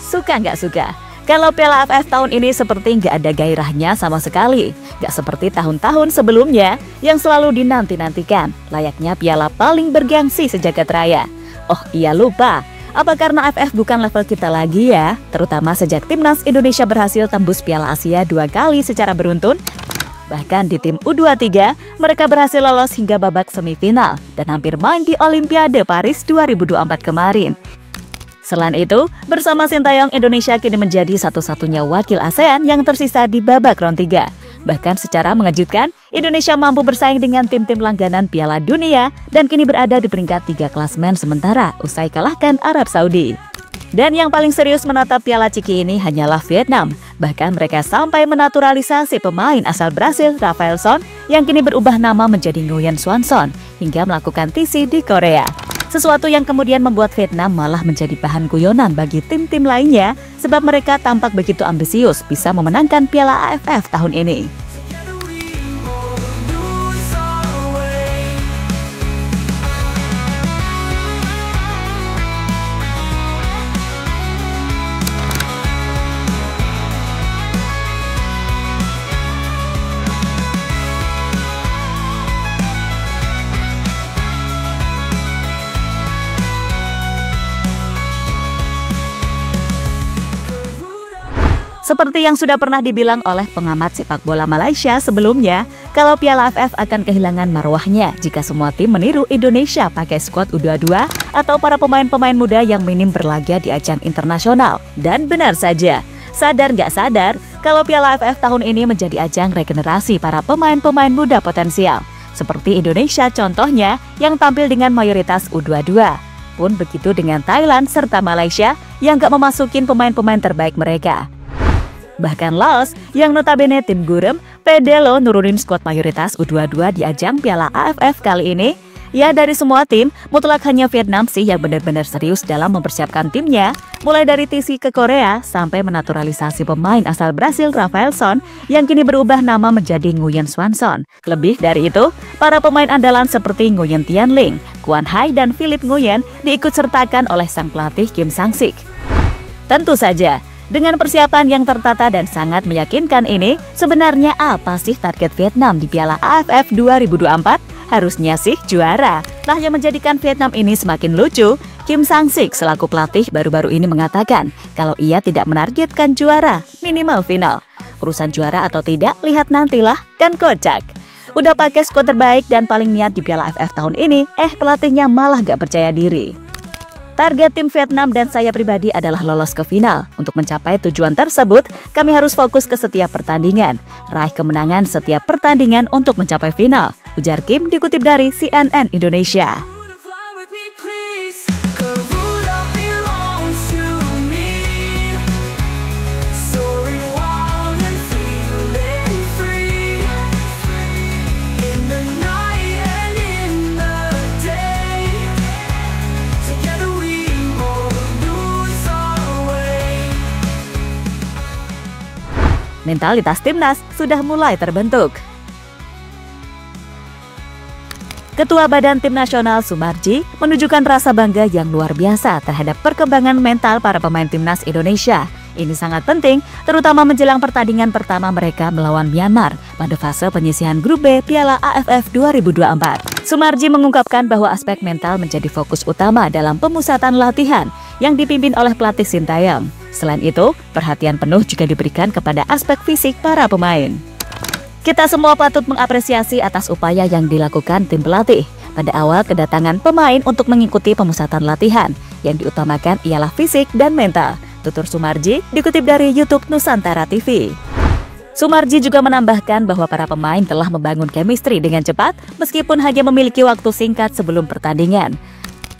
Suka nggak suka. Kalau Piala AFF tahun ini seperti nggak ada gairahnya sama sekali. Nggak seperti tahun-tahun sebelumnya yang selalu dinanti-nantikan. Layaknya piala paling bergengsi sejagat raya. Oh iya lupa, apa karena AFF bukan level kita lagi ya? Terutama sejak timnas Indonesia berhasil tembus Piala Asia 2 kali secara beruntun. Bahkan di tim U23, mereka berhasil lolos hingga babak semifinal dan hampir main di Olimpiade Paris 2024 kemarin. Selain itu, bersama Sintayong, Indonesia kini menjadi satu-satunya wakil ASEAN yang tersisa di babak round 3. Bahkan secara mengejutkan, Indonesia mampu bersaing dengan tim-tim langganan Piala Dunia dan kini berada di peringkat 3 klasemen sementara usai kalahkan Arab Saudi. Dan yang paling serius menatap Piala Ciki ini hanyalah Vietnam. Bahkan mereka sampai menaturalisasi pemain asal Brasil Rafael Son yang kini berubah nama menjadi Nguyen Xuan Son hingga melakukan TC di Korea. Sesuatu yang kemudian membuat Vietnam malah menjadi bahan guyonan bagi tim-tim lainnya sebab mereka tampak begitu ambisius bisa memenangkan Piala AFF tahun ini. Seperti yang sudah pernah dibilang oleh pengamat sepak bola Malaysia sebelumnya, kalau Piala AFF akan kehilangan marwahnya jika semua tim meniru Indonesia pakai skuad U22 atau para pemain-pemain muda yang minim berlaga di ajang internasional. Dan benar saja, sadar nggak sadar, kalau Piala AFF tahun ini menjadi ajang regenerasi para pemain-pemain muda potensial. Seperti Indonesia contohnya yang tampil dengan mayoritas U22. Pun begitu dengan Thailand serta Malaysia yang nggak memasukin pemain-pemain terbaik mereka. Bahkan Laos yang notabene tim gurem pede loh nurunin skuad mayoritas U22 di ajang Piala AFF kali ini. Ya dari semua tim, mutlak hanya Vietnam sih yang benar-benar serius dalam mempersiapkan timnya. Mulai dari TC ke Korea sampai menaturalisasi pemain asal Brasil Rafael Son yang kini berubah nama menjadi Nguyen Xuan Son. Lebih dari itu, para pemain andalan seperti Nguyen Tian Ling, Kwan Hai dan Philip Nguyen diikut sertakan oleh sang pelatih Kim Sang Sik. Tentu saja, dengan persiapan yang tertata dan sangat meyakinkan ini, sebenarnya apa sih target Vietnam di Piala AFF 2024? Harusnya sih juara. Nah yang menjadikan Vietnam ini semakin lucu, Kim Sang Sik selaku pelatih baru-baru ini mengatakan kalau ia tidak menargetkan juara, minimal final. Urusan juara atau tidak, lihat nantilah, kan kocak. Udah pakai skuad terbaik dan paling niat di Piala AFF tahun ini, pelatihnya malah gak percaya diri. Target tim Vietnam dan saya pribadi adalah lolos ke final. Untuk mencapai tujuan tersebut, kami harus fokus ke setiap pertandingan, raih kemenangan setiap pertandingan untuk mencapai final, ujar Kim dikutip dari CNN Indonesia. Mentalitas timnas sudah mulai terbentuk. Ketua Badan Tim Nasional Sumarji menunjukkan rasa bangga yang luar biasa terhadap perkembangan mental para pemain timnas Indonesia. Ini sangat penting, terutama menjelang pertandingan pertama mereka melawan Myanmar pada fase penyisihan grup B Piala AFF 2024. Sumarji mengungkapkan bahwa aspek mental menjadi fokus utama dalam pemusatan latihan yang dipimpin oleh pelatih Sintayong. Selain itu, perhatian penuh juga diberikan kepada aspek fisik para pemain. Kita semua patut mengapresiasi atas upaya yang dilakukan tim pelatih pada awal kedatangan pemain untuk mengikuti pemusatan latihan. Yang diutamakan ialah fisik dan mental, tutur Sumarji dikutip dari YouTube Nusantara TV. Sumarji juga menambahkan bahwa para pemain telah membangun chemistry dengan cepat meskipun hanya memiliki waktu singkat sebelum pertandingan.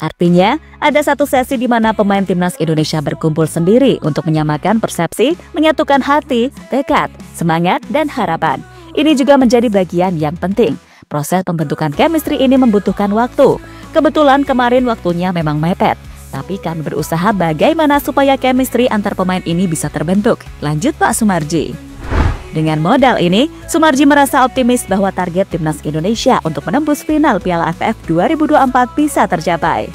Artinya, ada satu sesi di mana pemain timnas Indonesia berkumpul sendiri untuk menyamakan persepsi, menyatukan hati, tekad, semangat, dan harapan. Ini juga menjadi bagian yang penting. Proses pembentukan chemistry ini membutuhkan waktu. Kebetulan kemarin waktunya memang mepet. Tapi kami berusaha bagaimana supaya chemistry antar pemain ini bisa terbentuk. Lanjut Pak Sumarji. Dengan modal ini, Sumarji merasa optimis bahwa target timnas Indonesia untuk menembus final Piala AFF 2024 bisa tercapai.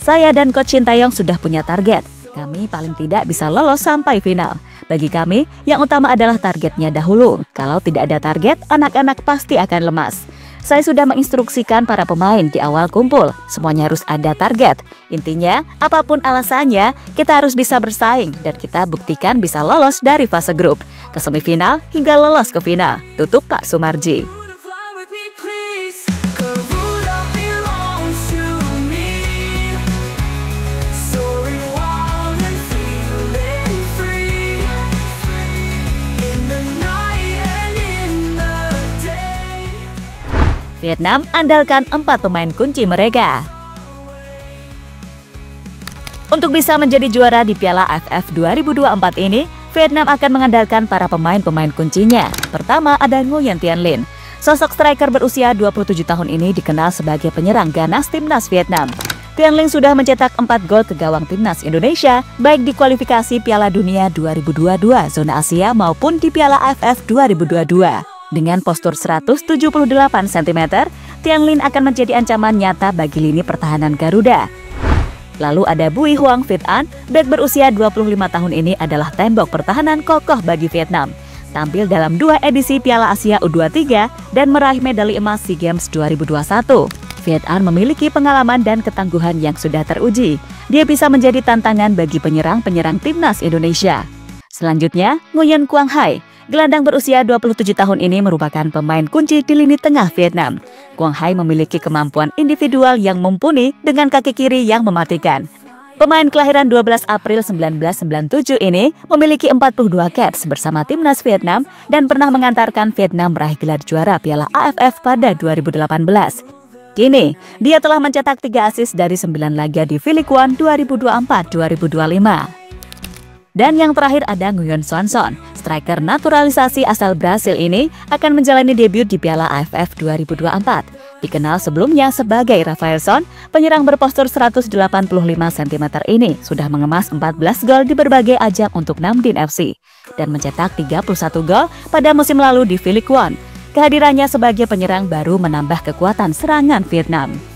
Saya dan Coach Sintayong sudah punya target. Kami paling tidak bisa lolos sampai final. Bagi kami, yang utama adalah targetnya dahulu. Kalau tidak ada target, anak-anak pasti akan lemas. Saya sudah menginstruksikan para pemain di awal kumpul, semuanya harus ada target. Intinya, apapun alasannya, kita harus bisa bersaing dan kita buktikan bisa lolos dari fase grup, ke semifinal hingga lolos ke final. Tutup Pak Sumarji. Vietnam andalkan 4 pemain kunci mereka. Untuk bisa menjadi juara di Piala AFF 2024 ini, Vietnam akan mengandalkan para pemain-pemain kuncinya. Pertama ada Nguyen Thanh Linh. Sosok striker berusia 27 tahun ini dikenal sebagai penyerang ganas timnas Vietnam. Thanh Linh sudah mencetak 4 gol ke gawang timnas Indonesia, baik di kualifikasi Piala Dunia 2022 zona Asia maupun di Piala AFF 2022. Dengan postur 178 cm, Thanh Linh akan menjadi ancaman nyata bagi lini pertahanan Garuda. Lalu ada Bui Hoang Việt An, bek berusia 25 tahun ini adalah tembok pertahanan kokoh bagi Vietnam. Tampil dalam 2 edisi Piala Asia U23 dan meraih medali emas SEA Games 2021. Việt An memiliki pengalaman dan ketangguhan yang sudah teruji. Dia bisa menjadi tantangan bagi penyerang-penyerang timnas Indonesia. Selanjutnya, Nguyen Quang Hai. Gelandang berusia 27 tahun ini merupakan pemain kunci di lini tengah Vietnam. Quang Hai memiliki kemampuan individual yang mumpuni dengan kaki kiri yang mematikan. Pemain kelahiran 12 April 1997 ini memiliki 42 caps bersama timnas Vietnam dan pernah mengantarkan Vietnam meraih gelar juara Piala AFF pada 2018. Kini, dia telah mencetak 3 assist dari 9 laga di V-League One 2024-2025. Dan yang terakhir ada Nguyen Xuan Son. Striker naturalisasi asal Brasil ini akan menjalani debut di Piala AFF 2024. Dikenal sebelumnya sebagai Rafael Son, penyerang berpostur 185 cm ini sudah mengemas 14 gol di berbagai ajang untuk Nam Dinh FC dan mencetak 31 gol pada musim lalu di V-League One. Kehadirannya sebagai penyerang baru menambah kekuatan serangan Vietnam.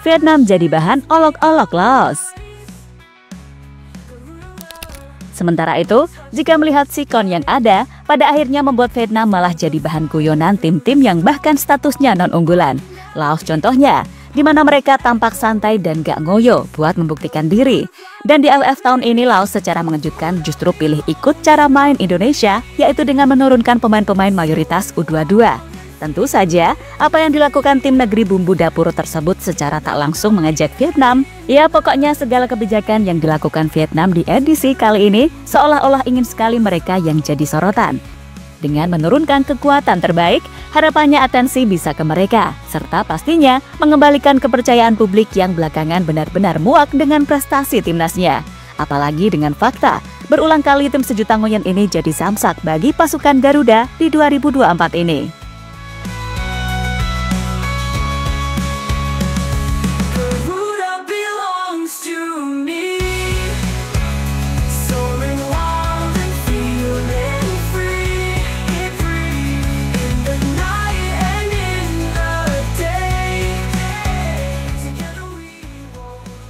Vietnam jadi bahan olok-olok Laos. Sementara itu, jika melihat sikon yang ada, pada akhirnya membuat Vietnam malah jadi bahan guyonan tim-tim yang bahkan statusnya non-unggulan. Laos contohnya, di mana mereka tampak santai dan gak ngoyo buat membuktikan diri. Dan di AFF tahun ini Laos secara mengejutkan justru pilih ikut cara main Indonesia, yaitu dengan menurunkan pemain-pemain mayoritas U22. Tentu saja, apa yang dilakukan tim negeri bumbu dapur tersebut secara tak langsung mengejek Vietnam. Ya, pokoknya segala kebijakan yang dilakukan Vietnam di edisi kali ini seolah-olah ingin sekali mereka yang jadi sorotan. Dengan menurunkan kekuatan terbaik, harapannya atensi bisa ke mereka, serta pastinya mengembalikan kepercayaan publik yang belakangan benar-benar muak dengan prestasi timnasnya. Apalagi dengan fakta, berulang kali tim sejuta Nguyen ini jadi samsak bagi pasukan Garuda di 2024 ini.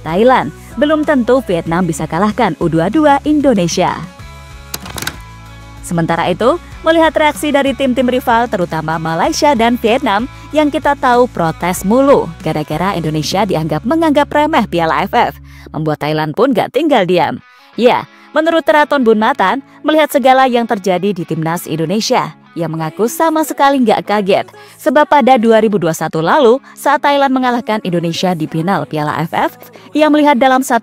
Thailand, belum tentu Vietnam bisa kalahkan U22 Indonesia. Sementara itu, melihat reaksi dari tim-tim rival terutama Malaysia dan Vietnam yang kita tahu protes mulu gara-gara Indonesia menganggap remeh Piala AFF, membuat Thailand pun gak tinggal diam. Ya, menurut Teraton Bunmatan, melihat segala yang terjadi di timnas Indonesia, ia mengaku sama sekali nggak kaget, sebab pada 2021 lalu saat Thailand mengalahkan Indonesia di final Piala AFF, ia melihat dalam 1-2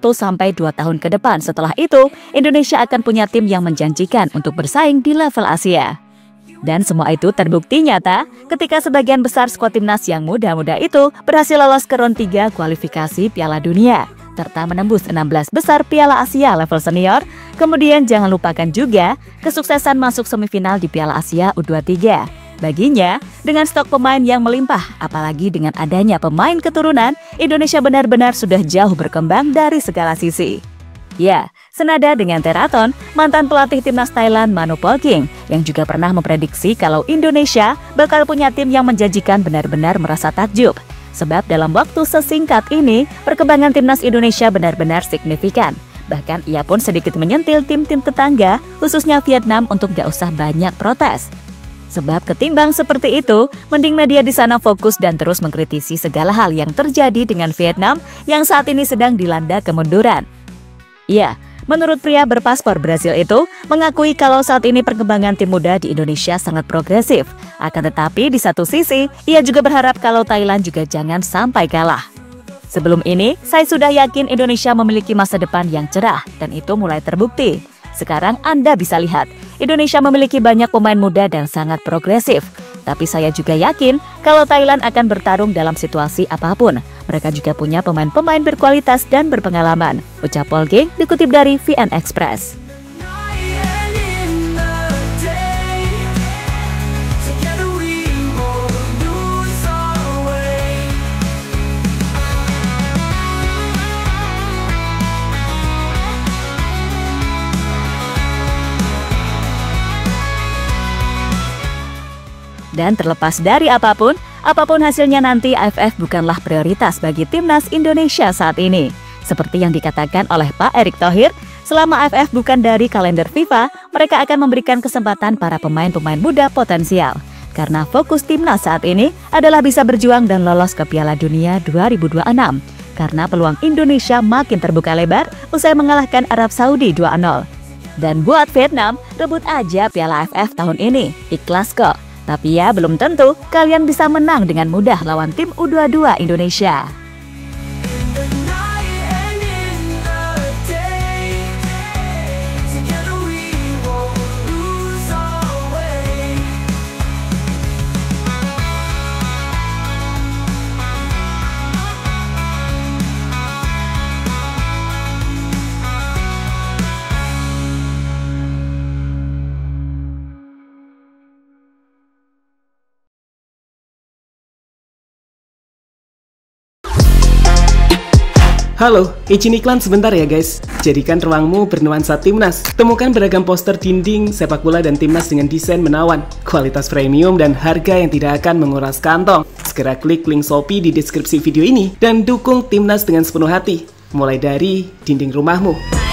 tahun ke depan setelah itu, Indonesia akan punya tim yang menjanjikan untuk bersaing di level Asia. Dan semua itu terbukti nyata ketika sebagian besar skuad timnas yang muda-muda itu berhasil lolos ke round 3 kualifikasi Piala Dunia, serta menembus 16 besar Piala Asia level senior. Kemudian jangan lupakan juga kesuksesan masuk semifinal di Piala Asia U23. Baginya, dengan stok pemain yang melimpah, apalagi dengan adanya pemain keturunan, Indonesia benar-benar sudah jauh berkembang dari segala sisi. Ya, senada dengan Teraton, mantan pelatih timnas Thailand Manu Polking, yang juga pernah memprediksi kalau Indonesia bakal punya tim yang menjanjikan benar-benar merasa takjub. Sebab dalam waktu sesingkat ini, perkembangan timnas Indonesia benar-benar signifikan. Bahkan ia pun sedikit menyentil tim-tim tetangga, khususnya Vietnam untuk gak usah banyak protes. Sebab ketimbang seperti itu, mending media di sana fokus dan terus mengkritisi segala hal yang terjadi dengan Vietnam yang saat ini sedang dilanda kemunduran. Ya, menurut pria berpaspor Brasil itu, mengakui kalau saat ini perkembangan tim muda di Indonesia sangat progresif. Akan tetapi di satu sisi, ia juga berharap kalau Thailand juga jangan sampai kalah. Sebelum ini, saya sudah yakin Indonesia memiliki masa depan yang cerah dan itu mulai terbukti. Sekarang Anda bisa lihat, Indonesia memiliki banyak pemain muda dan sangat progresif. Tapi saya juga yakin kalau Thailand akan bertarung dalam situasi apapun. Mereka juga punya pemain-pemain berkualitas dan berpengalaman. Ucap Polking dikutip dari VN Express. Dan terlepas dari apapun hasilnya nanti, AFF bukanlah prioritas bagi timnas Indonesia saat ini. Seperti yang dikatakan oleh Pak Erick Thohir, selama AFF bukan dari kalender FIFA, mereka akan memberikan kesempatan para pemain-pemain muda potensial. Karena fokus timnas saat ini adalah bisa berjuang dan lolos ke Piala Dunia 2026. Karena peluang Indonesia makin terbuka lebar usai mengalahkan Arab Saudi 2-0. Dan buat Vietnam, rebut aja Piala AFF tahun ini, ikhlas kok. Tapi ya belum tentu kalian bisa menang dengan mudah lawan tim U22 Indonesia. Halo, izin iklan sebentar ya guys. Jadikan ruangmu bernuansa timnas. Temukan beragam poster dinding, sepak bola dan timnas dengan desain menawan, kualitas premium dan harga yang tidak akan menguras kantong. Segera klik link Shopee di deskripsi video ini dan dukung timnas dengan sepenuh hati. Mulai dari dinding rumahmu.